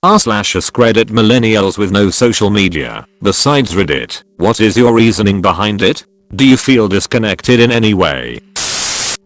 r/Askreddit millennials with no social media besides Reddit. What is your reasoning behind it? Do you feel disconnected in any way?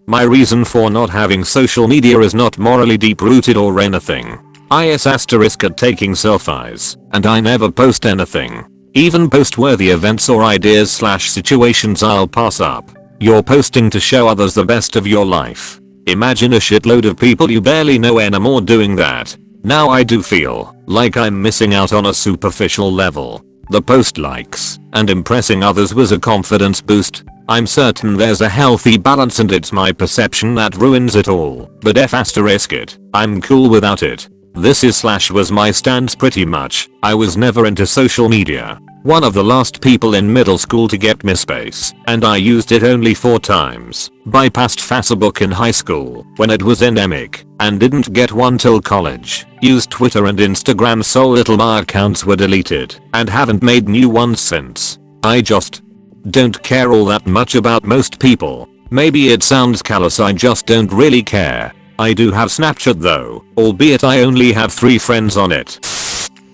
My reason for not having social media is not morally deep rooted or anything. I is asterisk at taking selfies, and I never post anything. Even post-worthy events or ideas/situations I'll pass up. You're posting to show others the best of your life. Imagine a shitload of people you barely know anymore doing that. Now I do feel like I'm missing out on a superficial level. The post likes and impressing others was a confidence boost. I'm certain there's a healthy balance and it's my perception that ruins it all. But it, I'm cool without it. This was my stance pretty much. I was never into social media. One of the last people in middle school to get MySpace, and I used it only 4 times. Bypassed Facebook in high school when it was endemic, and didn't get one till college. Used Twitter and Instagram so little my accounts were deleted, and haven't made new ones since. I just don't care all that much about most people. Maybe it sounds callous, I just don't really care. I do have Snapchat though, albeit I only have 3 friends on it.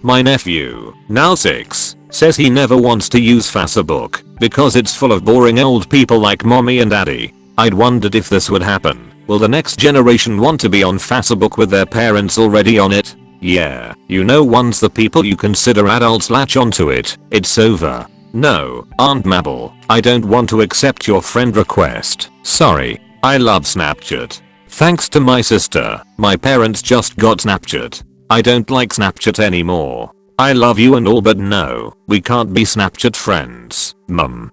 My nephew, now 6, says he never wants to use Facebook because it's full of boring old people like mommy and daddy. I'd wondered if this would happen. Will the next generation want to be on Facebook with their parents already on it? Yeah, once the people you consider adults latch onto it, it's over. No, Aunt Mabel, I don't want to accept your friend request. Sorry. I love Snapchat. Thanks to my sister, my parents just got Snapchat. I don't like Snapchat anymore. I love you and all, but no, we can't be Snapchat friends, mum.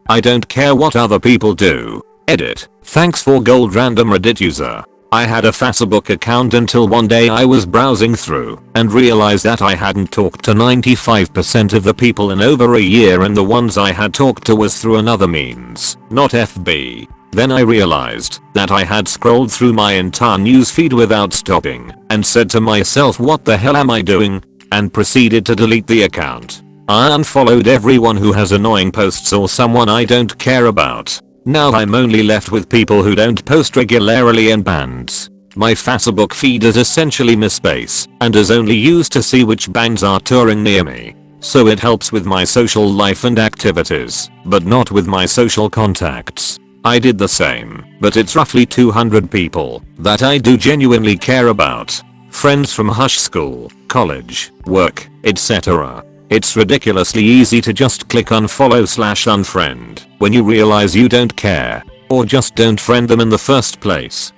I don't care what other people do. Edit. Thanks for gold random Reddit user. I had a Facebook account until one day I was browsing through and realized that I hadn't talked to 95% of the people in over a year, and the ones I had talked to was through another means, not FB. Then I realized that I had scrolled through my entire newsfeed without stopping and said to myself, what the hell am I doing? And proceeded to delete the account. I unfollowed everyone who has annoying posts or someone I don't care about. Now I'm only left with people who don't post regularly and bands. My Facebook feed is essentially MySpace and is only used to see which bands are touring near me. So it helps with my social life and activities, but not with my social contacts. I did the same, but it's roughly 200 people that I do genuinely care about. Friends from high school, college, work, etc. It's ridiculously easy to just click unfollow/unfriend when you realize you don't care, or just don't friend them in the first place.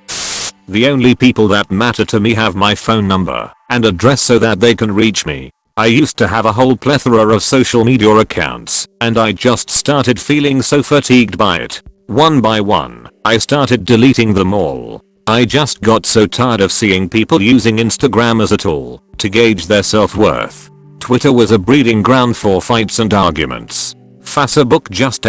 The only people that matter to me have my phone number and address so that they can reach me. I used to have a whole plethora of social media accounts, and I just started feeling so fatigued by it. One by one, I started deleting them all. I just got so tired of seeing people using Instagram as a tool to gauge their self-worth. Twitter was a breeding ground for fights and arguments. Facebook just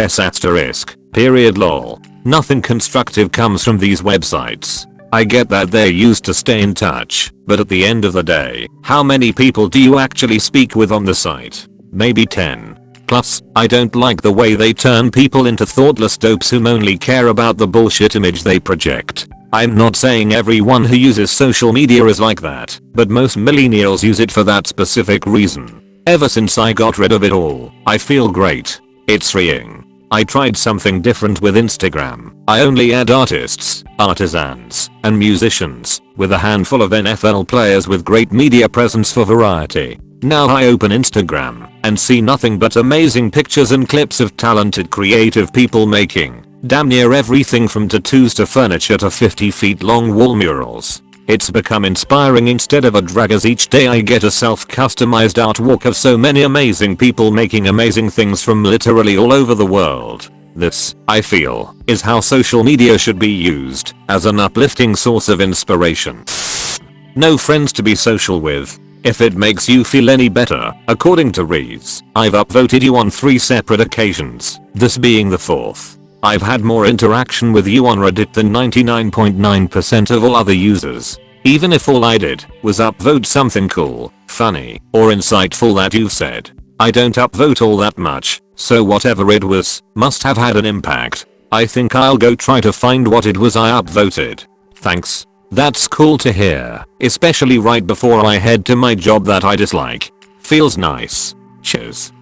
lol. Nothing constructive comes from these websites. I get that they're used to stay in touch, but at the end of the day, how many people do you actually speak with on the site? Maybe 10. Plus, I don't like the way they turn people into thoughtless dopes who only care about the bullshit image they project. I'm not saying everyone who uses social media is like that, but most millennials use it for that specific reason. Ever since I got rid of it all, I feel great. It's freeing. I tried something different with Instagram. I only add artists, artisans, and musicians, with a handful of NFL players with great media presence for variety. Now I open Instagram and see nothing but amazing pictures and clips of talented creative people making damn near everything from tattoos to furniture to 50 feet long wall murals. It's become inspiring instead of a drag, as each day I get a self-customized artwork of so many amazing people making amazing things from literally all over the world. This, I feel, is how social media should be used, as an uplifting source of inspiration. No friends to be social with. If it makes you feel any better, according to Rees, I've upvoted you on 3 separate occasions, this being the 4th. I've had more interaction with you on Reddit than 99.9% of all other users. Even if all I did was upvote something cool, funny, or insightful that you've said. I don't upvote all that much, so whatever it was, must have had an impact. I think I'll go try to find what it was I upvoted. Thanks. That's cool to hear, especially right before I head to my job that I dislike. Feels nice. Cheers.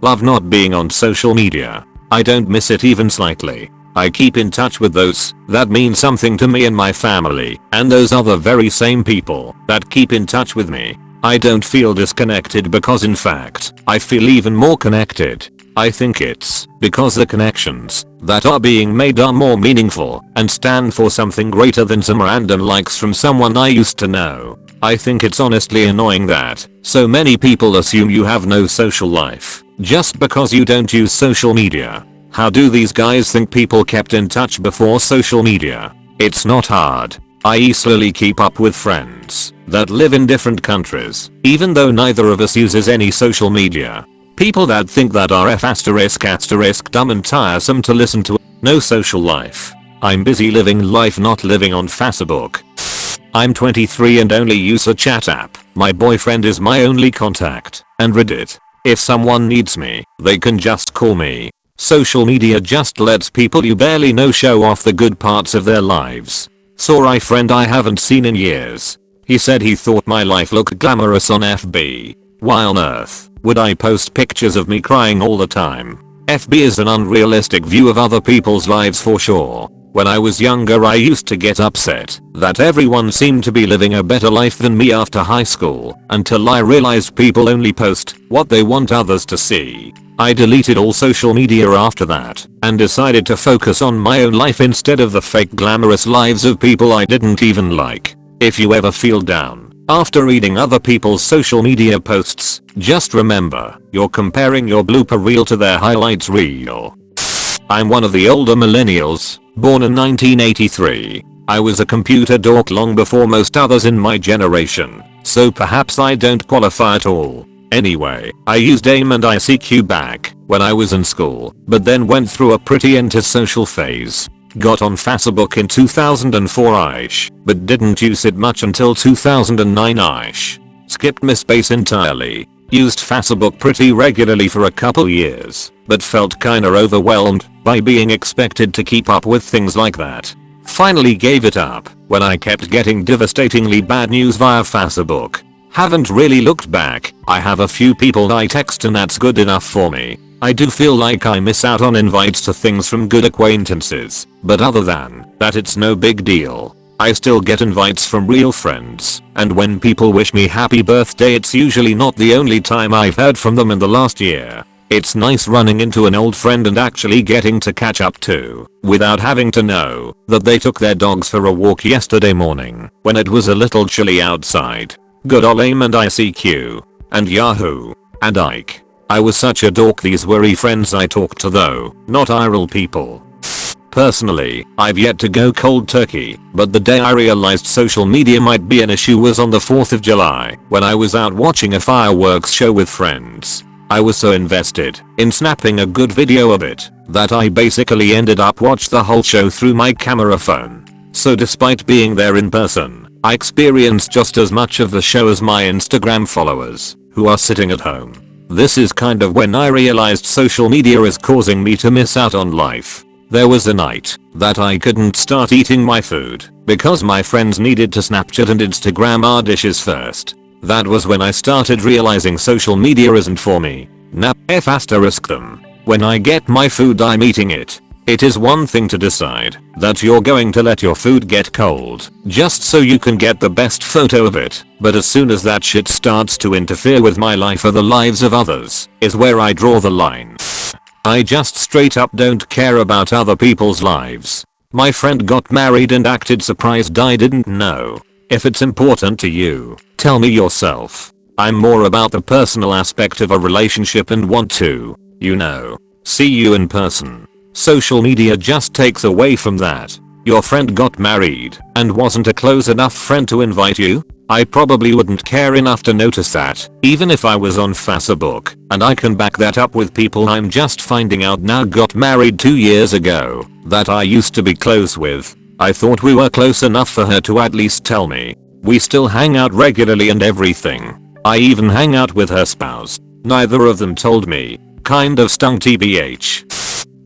Love not being on social media. I don't miss it even slightly. I keep in touch with those that mean something to me and my family, and those other very same people that keep in touch with me. I don't feel disconnected because in fact, I feel even more connected. I think it's because the connections that are being made are more meaningful and stand for something greater than some random likes from someone I used to know. I think it's honestly annoying that so many people assume you have no social life just because you don't use social media. How do these guys think people kept in touch before social media? It's not hard. I easily keep up with friends that live in different countries, even though neither of us uses any social media. People that think that are f*** dumb and tiresome to listen to. No social life. I'm busy living life, not living on Facebook. I'm 23 and only use a chat app. My boyfriend is my only contact. And Reddit. If someone needs me, they can just call me. Social media just lets people you barely know show off the good parts of their lives. Saw a friend I haven't seen in years. He said he thought my life looked glamorous on FB. Why on earth would I post pictures of me crying all the time? FB is an unrealistic view of other people's lives for sure. When I was younger I used to get upset that everyone seemed to be living a better life than me after high school, until I realized people only post what they want others to see. I deleted all social media after that and decided to focus on my own life instead of the fake glamorous lives of people I didn't even like. If you ever feel down after reading other people's social media posts, just remember, you're comparing your blooper reel to their highlights reel. I'm one of the older millennials, born in 1983. I was a computer dork long before most others in my generation, so perhaps I don't qualify at all. Anyway, I used AIM and ICQ back when I was in school, but then went through a pretty antisocial phase. Got on Facebook in 2004ish, but didn't use it much until 2009ish. Skipped MySpace entirely. Used Facebook pretty regularly for a couple years, but felt kinda overwhelmed by being expected to keep up with things like that. Finally gave it up when I kept getting devastatingly bad news via Facebook. Haven't really looked back. I have a few people I text and that's good enough for me. I do feel like I miss out on invites to things from good acquaintances, but other than that it's no big deal. I still get invites from real friends, and when people wish me happy birthday it's usually not the only time I've heard from them in the last year. It's nice running into an old friend and actually getting to catch up too, without having to know that they took their dogs for a walk yesterday morning when it was a little chilly outside. Good ol' AIM and ICQ. And Yahoo. And Ike. I was such a dork, these were friends I talked to though, not IRL people. Personally, I've yet to go cold turkey, but the day I realized social media might be an issue was on the 4th of July, when I was out watching a fireworks show with friends. I was so invested in snapping a good video of it that I basically ended up watching the whole show through my camera phone. So despite being there in person, I experienced just as much of the show as my Instagram followers, who are sitting at home. This is kind of when I realized social media is causing me to miss out on life. There was a night that I couldn't start eating my food because my friends needed to Snapchat and Instagram our dishes first. That was when I started realizing social media isn't for me. Nah, them. When I get my food I'm eating it. It is one thing to decide that you're going to let your food get cold just so you can get the best photo of it, but as soon as that shit starts to interfere with my life or the lives of others is where I draw the line. I just straight up don't care about other people's lives. My friend got married and acted surprised I didn't know. If it's important to you, tell me yourself. I'm more about the personal aspect of a relationship and want to, see you in person. Social media just takes away from that. Your friend got married and wasn't a close enough friend to invite you? I probably wouldn't care enough to notice that, even if I was on Facebook, and I can back that up with people I'm just finding out now got married 2 years ago that I used to be close with. I thought we were close enough for her to at least tell me. We still hang out regularly and everything. I even hang out with her spouse. Neither of them told me. Kind of stung tbh.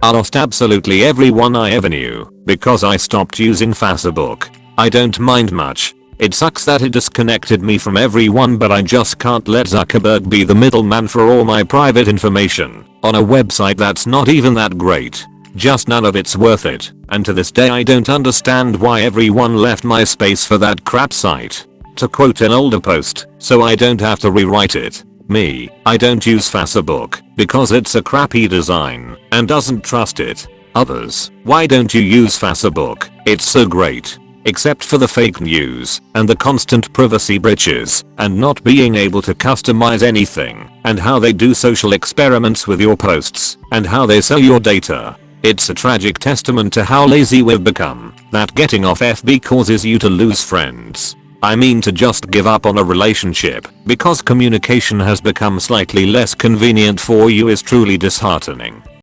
I lost absolutely everyone I ever knew because I stopped using Facebook. I don't mind much. It sucks that it disconnected me from everyone, but I just can't let Zuckerberg be the middleman for all my private information on a website that's not even that great. Just none of it's worth it, and to this day I don't understand why everyone left MySpace for that crap site. To quote an older post, so I don't have to rewrite it. Me, I don't use Facebook because it's a crappy design and doesn't trust it. Others, why don't you use Facebook? It's so great. Except for the fake news and the constant privacy breaches and not being able to customize anything, and how they do social experiments with your posts and how they sell your data. It's a tragic testament to how lazy we've become that getting off FB causes you to lose friends. I mean to just give up on a relationship because communication has become slightly less convenient for you is truly disheartening.